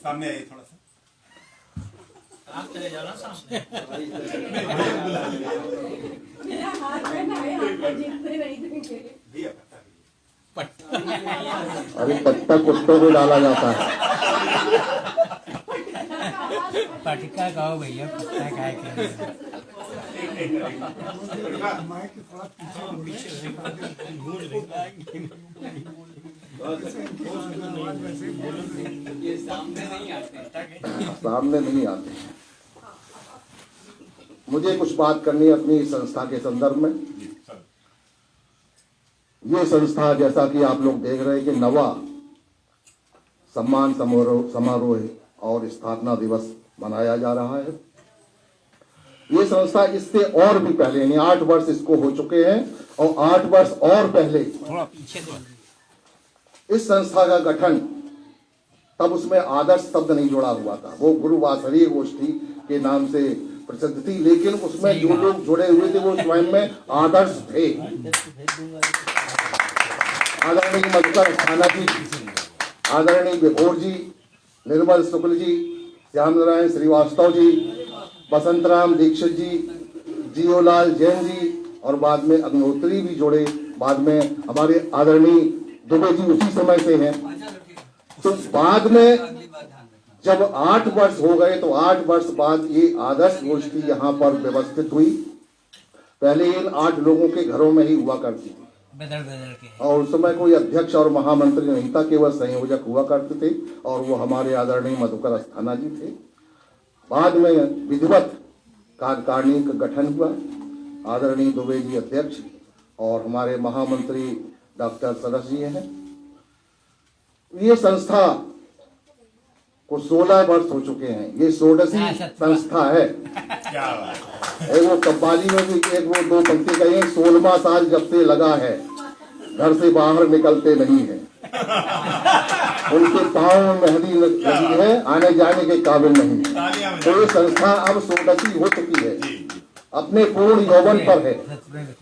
सामने आइए थोड़ा सा। आप चले जाना सामने। मेरा हाथ में ना है, आपको जीतने नहीं देंगे। अभी पत्ता कुत्तों को डाला जाता है। पटका कहो भैया, पत्ता काय के सामने नहीं आते। मुझे कुछ बात करनी है अपनी संस्था के संदर्भ में। ये संस्था जैसा कि आप लोग देख रहे हैं कि नवा सम्मान समारोह और स्थापना दिवस मनाया जा रहा है। ये संस्था इससे और भी पहले यानी 8 वर्ष इसको हो चुके हैं और 8 वर्ष और पहले इस संस्था का गठन, तब उसमें आदर्श शब्द नहीं जुड़ा हुआ था। वो गुरु वासरीय गोष्ठी के नाम से प्रसिद्ध थी, लेकिन उसमें जो लोग जुड़े हुए थे वो स्वयं में आदर्श थे। आदरणीय मधुकर अस्थाना जी, आदरणीय विभोर जी, निर्मल शुक्ल जी, श्याम नारायण श्रीवास्तव जी, बसंतराम दीक्षित जी, जियोलाल जैन जी और बाद में अग्निहोत्री भी जुड़े। बाद में हमारे आदरणीय दुबे जी उसी समय से हैं। तो बाद में जब 8 वर्ष हो गए तो 8 वर्ष बाद ये आदर्श गोष्ठी यहाँ पर व्यवस्थित हुई। पहले इन 8 लोगों के घरों में ही हुआ करती थी, बदल के, और उस समय कोई अध्यक्ष और महामंत्री नहीं था, केवल संयोजक हुआ करते थे और वो हमारे आदरणीय मधुकर अस्थाना जी थे। बाद में विधिवत कार्यकारिणी का गठन हुआ, आदरणीय दुबे जी अध्यक्ष और हमारे महामंत्री डॉक्टर सरस जी हैं। ये संस्था को 16 वर्ष हो चुके हैं। ये 16वीं संस्था है। एक वो कव्वाली में भी एक वो 2 पंक्ति कही, 16वां साल जब से लगा है, घर से बाहर निकलते नहीं है। उनके पाँव में मेहंदी लगी है, आने जाने के काबिल नहीं है। तो ये संस्था अब 16वीं हो चुकी है, अपने पूर्ण यौवन पर है।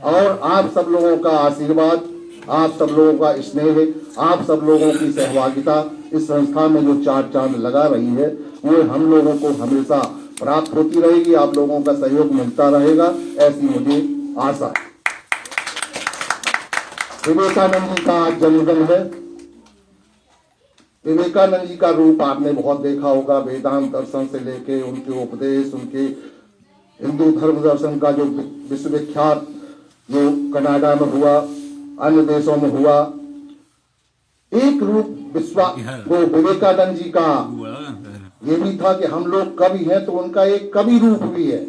और आप सब लोगों का आशीर्वाद, आप सब लोगों का स्नेह, आप सब लोगों की सहभागिता इस संस्था में जो 4 चांद लगा रही है, वो हम लोगों को हमेशा प्राप्त होती रहेगी। आप लोगों का सहयोग मिलता रहेगा, ऐसी मुझे आशा है। विवेकानंद जी का आज जन्मदिन है। विवेकानंद जी का रूप आपने बहुत देखा होगा, वेदांत दर्शन से लेके उनके उपदेश, उनके हिंदू धर्म दर्शन का जो विश्वविख्यात जो कनाडा में हुआ, अन्य देशों में हुआ, एक रूप वो विवेकानंद जी का ये भी था कि हम लोग कवि हैं, तो उनका एक कवि रूप भी है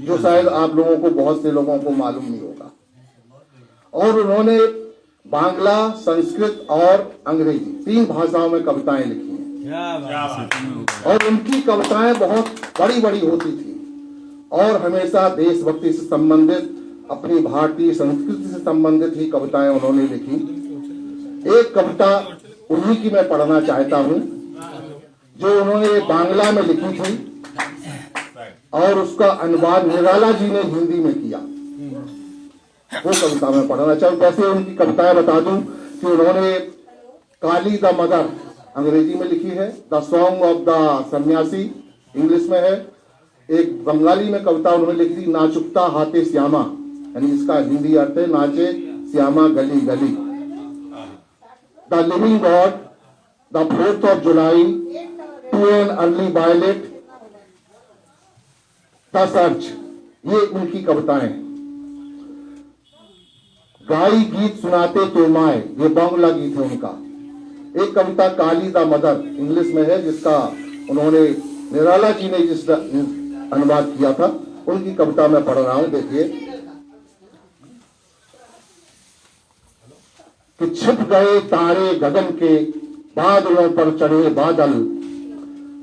जो शायद आप लोगों को, बहुत से लोगों को मालूम नहीं होगा। और उन्होंने बांग्ला, संस्कृत और अंग्रेजी 3 भाषाओं में कविताएं लिखी हैं और उनकी कविताएं बहुत बड़ी बड़ी होती थी और हमेशा देशभक्ति से संबंधित, अपनी भारतीय संस्कृति से संबंधित ही कविताएं उन्होंने लिखी। एक कविता उन्हीं की मैं पढ़ना चाहता हूं जो उन्होंने बांग्ला में लिखी थी और उसका अनुवाद निराला जी ने हिंदी में किया। वो कविता मैं पढ़ना चाहूँ। वैसे उनकी कविताएं बता दूं कि उन्होंने काली द मदर अंग्रेजी में लिखी है, द सॉन्ग ऑफ द सन्यासी इंग्लिश में है। एक बंगाली में कविता उन्होंने लिखी थी, नाचुकता हाथे श्यामा, यानी इसका हिंदी अर्थ है नाचे श्यामा गली गली। The living god, the 4th of July, to an early violet, the search, ये उनकी कविताएं। गाई गीत सुनाते तो माए, ये बांग्ला गीत है उनका। एक कविता काली द मदर इंग्लिश में है, जिसका उन्होंने निराला जी ने जिस अनुवाद किया था, उनकी कविता मैं पढ़ रहा हूं। देखिए कि छिप गए तारे गगन के, बादलों पर चढ़े बादल,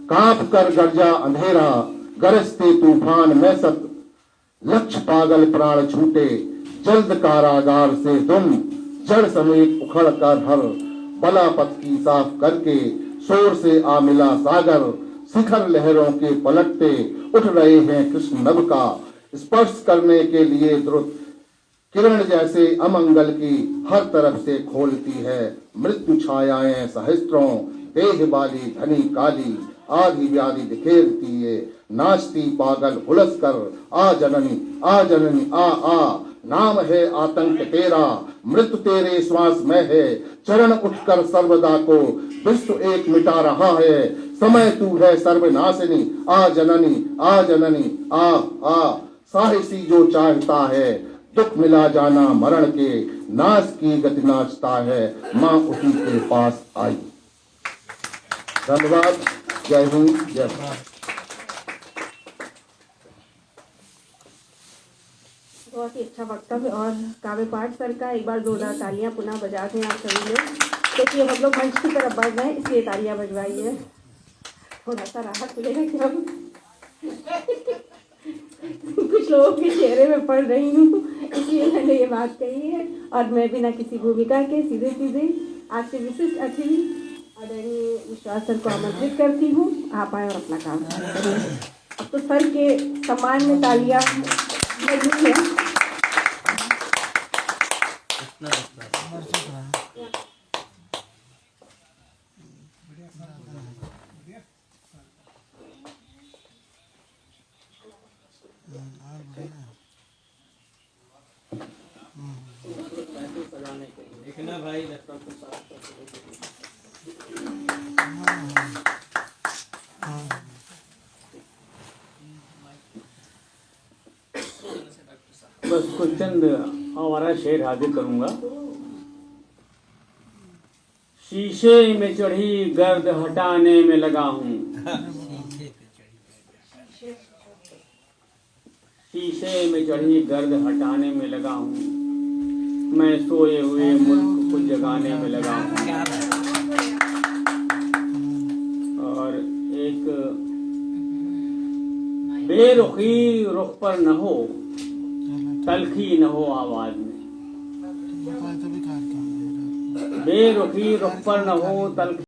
कांप कर गरजा अंधेरा, गरजते तूफान में सत, लक्ष्य पागल प्राण छूटे, जल्द कारागार से तुम, जड़ समेत उखड़ कर हर बला पत्ती साफ करके, शोर से आ मिला सागर, शिखर लहरों के पलटते, उठ रहे हैं कृष्ण नभ का, स्पर्श करने के लिए द्रुत किरण जैसे अमंगल की हर तरफ से खोलती है मृत्यु छायाएं सहस्त्रों, देह वाली धनी काली आधी व्याधि बिखेरती है, नाचती पागल हुलस कर आ जननी आ जननी आ आ, नाम है आतंक तेरा मृत्यु तेरे श्वास में है, चरण उठकर सर्वदा को विश्व एक मिटा रहा है, समय तू है सर्वनाशिनी आ जननी आ जननी आ आ, साहसी जो चाहता है दुख मिला जाना मरण के, नाश की गति नाचता है माँ उसी के पास आई। धन्यवाद। जय हिंद जय भारत। बहुत ही अच्छा वक्तव्य और काव्य पाठ सर का। एक बार जोरदार तालियां पुनः बजा दें आप सभी लोग, क्योंकि हम लोग मंच की तरफ बढ़ रहे हैं, इसलिए तालियां बजवाइए। थोड़ा सा राहत मिलेगा कि हम कुछ लोगों के चेहरे में पढ़ रही हूँ, इसलिए मैंने ये बात कही है। और मैं बिना किसी भूमिका के सीधे सीधे आज से विशिष्ट अतिथि आदरणीय विश्वास सर को आमंत्रित करती हूँ, आप आए और अपना काम करें। अब तो सर के सम्मान में तालियां बजनी है। देखना भाई बस कुछ चंद हमारा शेर हाजिर करूंगा। शीशे में चढ़ी गर्द हटाने में लगा हूँ, शीशे में चढ़ी गर्द हटाने में लगा हूँ, मैं सोए हुए मुल्क को जगाने में लगा हूँ। और एक बेरुखी रुख पर न हो, तलखी न हो आवाज में, बेरुखी रुख पर न हो तलखी